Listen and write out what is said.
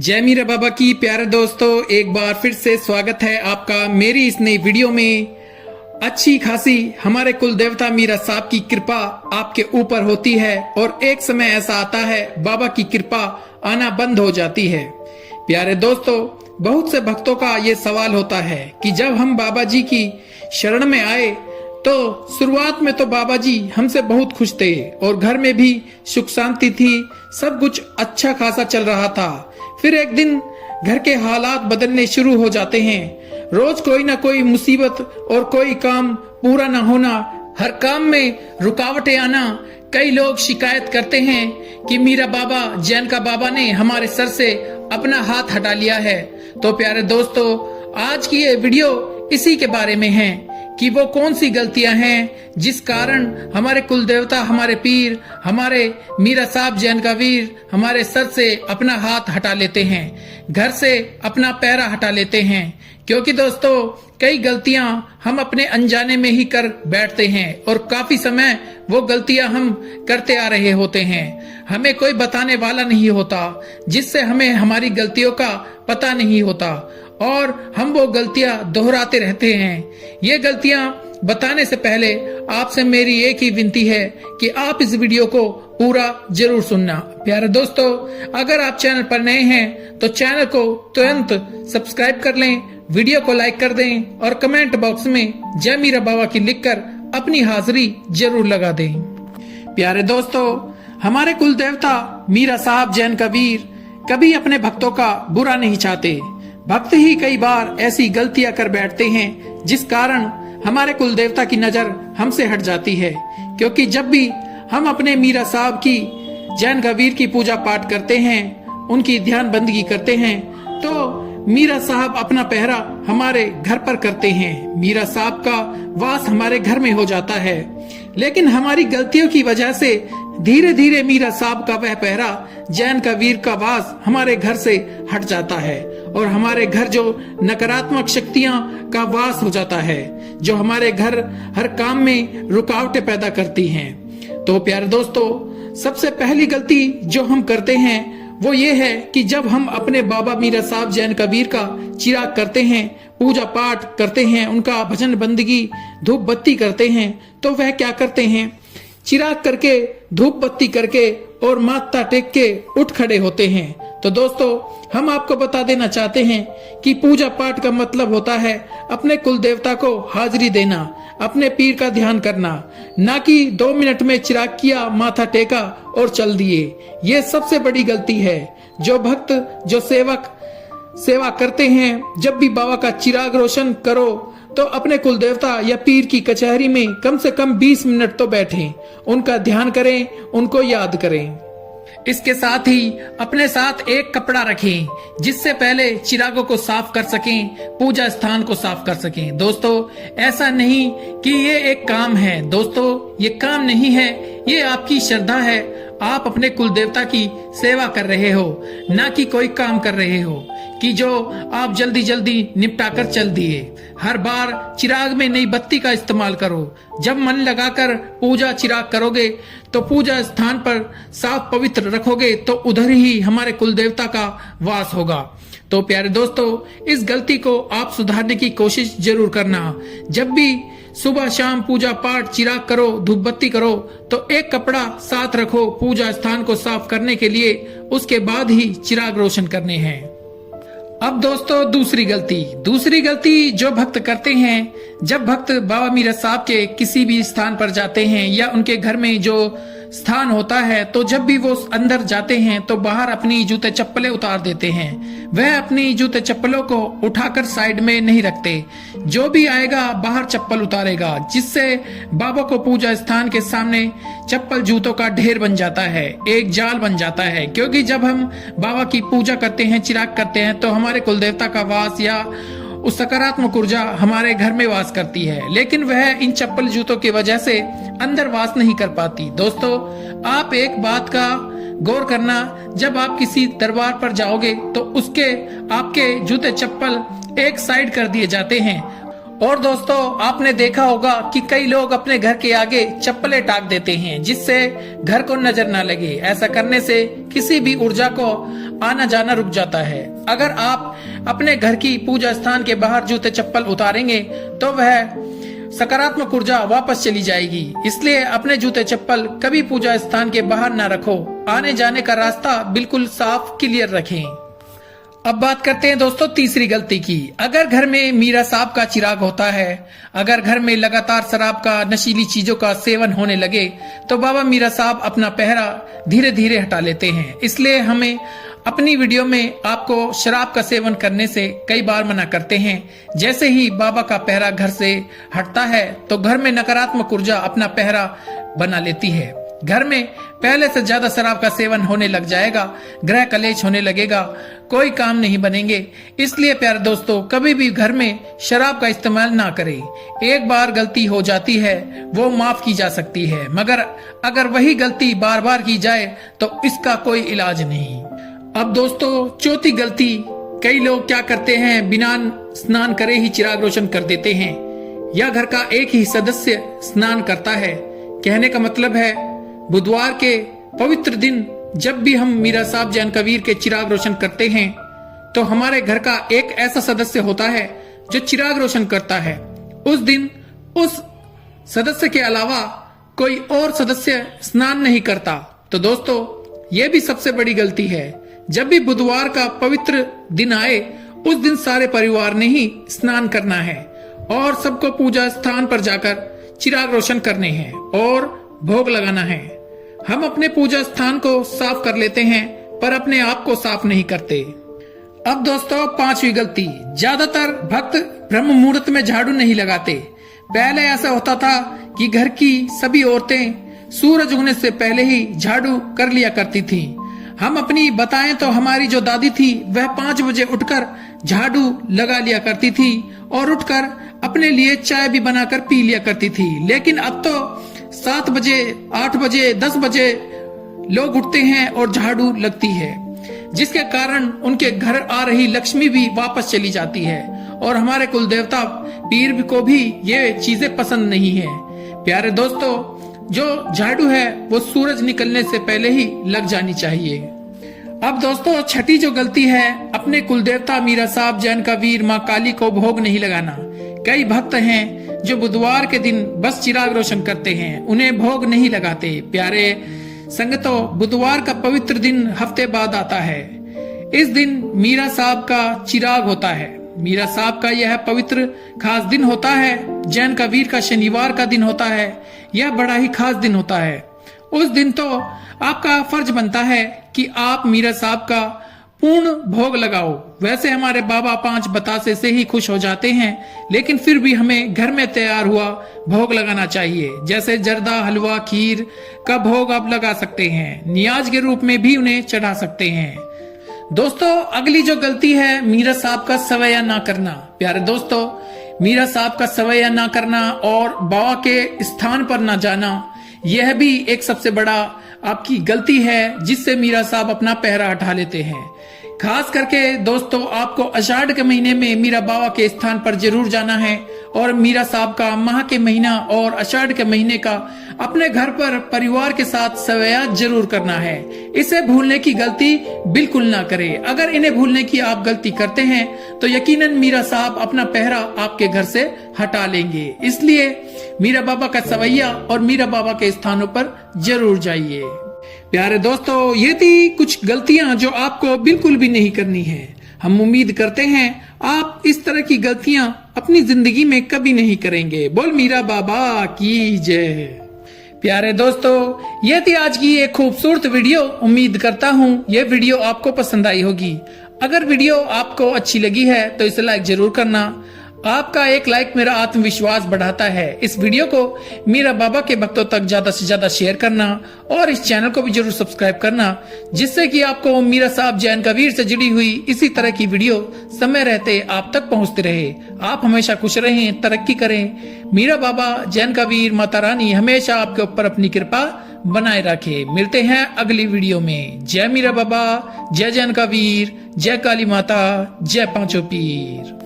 जय मीरा बाबा की प्यारे दोस्तों, एक बार फिर से स्वागत है आपका मेरी इस नई वीडियो में। अच्छी खासी हमारे कुल देवता मीरा साहब की कृपा आपके ऊपर होती है और एक समय ऐसा आता है बाबा की कृपा आना बंद हो जाती है। प्यारे दोस्तों, बहुत से भक्तों का ये सवाल होता है कि जब हम बाबा जी की शरण में आए तो शुरुआत में तो बाबा जी हमसे बहुत खुश थे और घर में भी सुख शांति थी, सब कुछ अच्छा खासा चल रहा था। फिर एक दिन घर के हालात बदलने शुरू हो जाते हैं। रोज कोई ना कोई मुसीबत और कोई काम पूरा ना होना, हर काम में रुकावटें आना। कई लोग शिकायत करते हैं कि मीरा बाबा जैन का बाबा ने हमारे सर से अपना हाथ हटा लिया है। तो प्यारे दोस्तों, आज की ये वीडियो इसी के बारे में है कि वो कौन सी गलतियां हैं जिस कारण हमारे कुल देवता, हमारे पीर, हमारे मीरा साहब जैन का वीर हमारे सर से अपना हाथ हटा लेते हैं, घर से अपना पैरा हटा लेते हैं। क्योंकि दोस्तों, कई गलतियां हम अपने अनजाने में ही कर बैठते हैं और काफी समय वो गलतियां हम करते आ रहे होते हैं। हमें कोई बताने वाला नहीं होता, जिससे हमें हमारी गलतियों का पता नहीं होता और हम वो गलतियां दोहराते रहते हैं। ये गलतियां बताने से पहले आपसे मेरी एक ही विनती है कि आप इस वीडियो को पूरा जरूर सुनना। प्यारे दोस्तों, अगर आप चैनल पर नए हैं तो चैनल को तुरंत सब्सक्राइब कर लें, वीडियो को लाइक कर दें और कमेंट बॉक्स में जय मीरा बाबा की लिखकर अपनी हाजिरी जरूर लगा दें। प्यारे दोस्तों, हमारे कुल देवता मीरा साहब जैन का वीर कभी अपने भक्तों का बुरा नहीं चाहते। भक्त ही कई बार ऐसी गलतियां कर बैठते हैं जिस कारण हमारे कुल देवता की नजर हमसे हट जाती है। क्योंकि जब भी हम अपने मीरा साहब की जैन का वीर की पूजा पाठ करते हैं, उनकी ध्यान बंदगी करते हैं, तो मीरा साहब अपना पहरा हमारे घर पर करते हैं। मीरा साहब का वास हमारे घर में हो जाता है। लेकिन हमारी गलतियों की वजह से धीरे धीरे मीरा साहब का वह पहरा, जैन का वीर का वास हमारे घर से हट जाता है और हमारे घर जो नकारात्मक शक्तियां का वास हो जाता है, जो हमारे घर हर काम में रुकावटें पैदा करती हैं। तो प्यारे दोस्तों, सबसे पहली गलती जो हम करते हैं वो ये है कि जब हम अपने बाबा मीरा साहब जैन कबीर का चिराग करते हैं, पूजा पाठ करते हैं, उनका भजन बंदगी धूप बत्ती करते हैं, तो वह क्या करते हैं, चिराग करके धूप बत्ती करके और माथा टेक के उठ खड़े होते हैं। तो दोस्तों, हम आपको बता देना चाहते हैं कि पूजा पाठ का मतलब होता है अपने कुल देवता को हाजिरी देना, अपने पीर का ध्यान करना, ना कि 2 मिनट में चिराग किया, माथा टेका और चल दिए। ये सबसे बड़ी गलती है। जो भक्त, जो सेवक सेवा करते हैं, जब भी बाबा का चिराग रोशन करो तो अपने कुल देवता या पीर की कचहरी में कम से कम 20 मिनट तो बैठें, उनका ध्यान करें, उनको याद करें। इसके साथ ही अपने साथ एक कपड़ा रखें जिससे पहले चिरागों को साफ कर सकें, पूजा स्थान को साफ कर सकें। दोस्तों, ऐसा नहीं कि ये एक काम है, दोस्तों ये काम नहीं है, ये आपकी श्रद्धा है। आप अपने कुल देवता की सेवा कर रहे हो, ना कि कोई काम कर रहे हो कि जो आप जल्दी जल्दी निपटा कर चल दिए। हर बार चिराग में नई बत्ती का इस्तेमाल करो। जब मन लगाकर पूजा चिराग करोगे तो पूजा स्थान पर साफ पवित्र रखोगे तो उधर ही हमारे कुल देवता का वास होगा। तो प्यारे दोस्तों, इस गलती को आप सुधारने की कोशिश जरूर करना। जब भी सुबह शाम पूजा पाठ चिराग करो, धूप बत्ती करो, तो एक कपड़ा साथ रखो पूजा स्थान को साफ करने के लिए, उसके बाद ही चिराग रोशन करने हैं। अब दोस्तों, दूसरी गलती जो भक्त करते हैं, जब भक्त बाबा मीरा साहब के किसी भी स्थान पर जाते हैं या उनके घर में जो स्थान होता है, तो जब भी वो अंदर जाते हैं तो बाहर अपनी जूते चप्पलें उतार देते हैं। वह अपनी जूते चप्पलों को उठाकर साइड में नहीं रखते। जो भी आएगा बाहर चप्पल उतारेगा, जिससे बाबा को पूजा स्थान के सामने चप्पल जूतों का ढेर बन जाता है, एक जाल बन जाता है। क्योंकि जब हम बाबा की पूजा करते हैं, चिराग करते हैं, तो हमारे कुल देवता का वास या उस सकारात्मक ऊर्जा हमारे घर में वास करती है, लेकिन वह इन चप्पल जूतों की वजह से अंदर वास नहीं कर पाती। दोस्तों, आप एक बात का गौर करना, जब आप किसी दरबार पर जाओगे तो उसके आपके जूते चप्पल एक साइड कर दिए जाते हैं। और दोस्तों, आपने देखा होगा कि कई लोग अपने घर के आगे चप्पलें टाक देते हैं जिससे घर को नजर ना लगे। ऐसा करने से किसी भी ऊर्जा को आना जाना रुक जाता है। अगर आप अपने घर की पूजा स्थान के बाहर जूते चप्पल उतारेंगे तो वह सकारात्मक ऊर्जा वापस चली जाएगी। इसलिए अपने जूते चप्पल कभी पूजा स्थान के बाहर ना रखो। आने जाने का रास्ता बिल्कुल साफ क्लियर रखें। अब बात करते हैं दोस्तों तीसरी गलती की। अगर घर में मीरा सांप का चिराग होता है, अगर घर में लगातार शराब का नशीली चीजों का सेवन होने लगे तो बाबा मीरा सांप अपना पहरा धीरे धीरे हटा लेते हैं। इसलिए हमें अपनी वीडियो में आपको शराब का सेवन करने से कई बार मना करते हैं। जैसे ही बाबा का पहरा घर से हटता है तो घर में नकारात्मक ऊर्जा अपना पहरा बना लेती है। घर में पहले से ज्यादा शराब का सेवन होने लग जाएगा, ग्रह कलेश होने लगेगा, कोई काम नहीं बनेंगे। इसलिए प्यारे दोस्तों कभी भी घर में शराब का इस्तेमाल ना करें। एक बार गलती हो जाती है वो माफ की जा सकती है, मगर अगर वही गलती बार बार की जाए तो इसका कोई इलाज नहीं। अब दोस्तों चौथी गलती, कई लोग क्या करते हैं, बिना स्नान करे ही चिराग रोशन कर देते हैं या घर का एक ही सदस्य स्नान करता है। कहने का मतलब है बुधवार के पवित्र दिन जब भी हम मीरा सांप जानकावीर के चिराग रोशन करते हैं तो हमारे घर का एक ऐसा सदस्य होता है जो चिराग रोशन करता है। उस दिन उस सदस्य के अलावा कोई और सदस्य स्नान नहीं करता। तो दोस्तों ये भी सबसे बड़ी गलती है। जब भी बुधवार का पवित्र दिन आए उस दिन सारे परिवार ने ही स्नान करना है और सबको पूजा स्थान पर जाकर चिराग रोशन करने हैं और भोग लगाना है। हम अपने पूजा स्थान को साफ कर लेते हैं पर अपने आप को साफ नहीं करते। अब दोस्तों पांचवी गलती, ज्यादातर भक्त ब्रह्म मुहूर्त में झाड़ू नहीं लगाते। पहले ऐसा होता था कि घर की सभी औरतें सूरज उगने से पहले ही झाड़ू कर लिया करती थी। हम अपनी बताएं तो हमारी जो दादी थी वह 5 बजे उठकर झाड़ू लगा लिया करती थी और उठकर अपने लिए चाय भी बनाकर पी लिया करती थी। लेकिन अब तो 7 बजे, 8 बजे, 10 बजे लोग उठते हैं और झाड़ू लगती है, जिसके कारण उनके घर आ रही लक्ष्मी भी वापस चली जाती है और हमारे कुल देवता पीर को भी ये चीजें पसंद नहीं है। प्यारे दोस्तों जो झाड़ू है वो सूरज निकलने से पहले ही लग जानी चाहिए। अब दोस्तों छठी जो गलती है, अपने कुल देवता मीरा सांप जानकावीर माँ काली को भोग नहीं लगाना। कई भक्त हैं जो बुधवार के दिन बस चिराग रोशन करते हैं, उन्हें भोग नहीं लगाते। प्यारे संगतों बुधवार का पवित्र दिन हफ्ते बाद आता है। इस दिन मीरा सांप का चिराग होता है। मीरा सांप का यह पवित्र खास दिन होता है। जानकावीर का शनिवार का दिन होता है। यह बड़ा ही खास दिन होता है। उस दिन तो आपका फर्ज बनता है कि आप मीरा सांप का पूर्ण भोग लगाओ। वैसे हमारे बाबा 5 बतासे से ही खुश हो जाते हैं, लेकिन फिर भी हमें घर में तैयार हुआ भोग लगाना चाहिए। जैसे जर्दा, हलवा, खीर का भोग आप लगा सकते हैं। नियाज के रूप में भी उन्हें चढ़ा सकते हैं। दोस्तों अगली जो गलती है, मीरा सांप का सवैया ना करना। प्यारे दोस्तों मीरा सांप का सवैया ना करना और बाबा के स्थान पर ना जाना, यह भी एक सबसे बड़ा आपकी गलती है जिससे मीरा सांप अपना पहरा हटा लेते हैं। खास करके दोस्तों आपको आषाढ़ के महीने में मीरा बाबा के स्थान पर जरूर जाना है और मीरा सांप का माह के महीना और आषाढ़ के महीने का अपने घर पर परिवार के साथ सवैया जरूर करना है। इसे भूलने की गलती बिल्कुल ना करें। अगर इन्हें भूलने की आप गलती करते हैं तो यकीनन मीरा सांप अपना पहरा आपके घर से हटा लेंगे। इसलिए मीरा बाबा का सवैया और मीरा बाबा के स्थानों पर जरूर जाइए। प्यारे दोस्तों ये थी कुछ गलतियां जो आपको बिल्कुल भी नहीं करनी है। हम उम्मीद करते हैं आप इस तरह की गलतियां अपनी जिंदगी में कभी नहीं करेंगे। बोल मीरा बाबा की जय। प्यारे दोस्तों ये थी आज की एक खूबसूरत वीडियो। उम्मीद करता हूँ ये वीडियो आपको पसंद आई होगी। अगर वीडियो आपको अच्छी लगी है तो इसे लाइक जरूर करना। आपका एक लाइक मेरा आत्मविश्वास बढ़ाता है। इस वीडियो को मीरा बाबा के भक्तों तक ज्यादा से ज्यादा शेयर करना और इस चैनल को भी जरूर सब्सक्राइब करना, जिससे कि आपको मीरा सांप जानकावीर से जुड़ी हुई इसी तरह की वीडियो समय रहते आप तक पहुंचते रहे। आप हमेशा खुश रहें, तरक्की करें। मीरा बाबा जानकावीर माता रानी हमेशा आपके ऊपर अपनी कृपा बनाए रखे। मिलते हैं अगली वीडियो में। जय मीरा बाबा, जय जानकावीर, जय काली माता, जय पांचों पीर।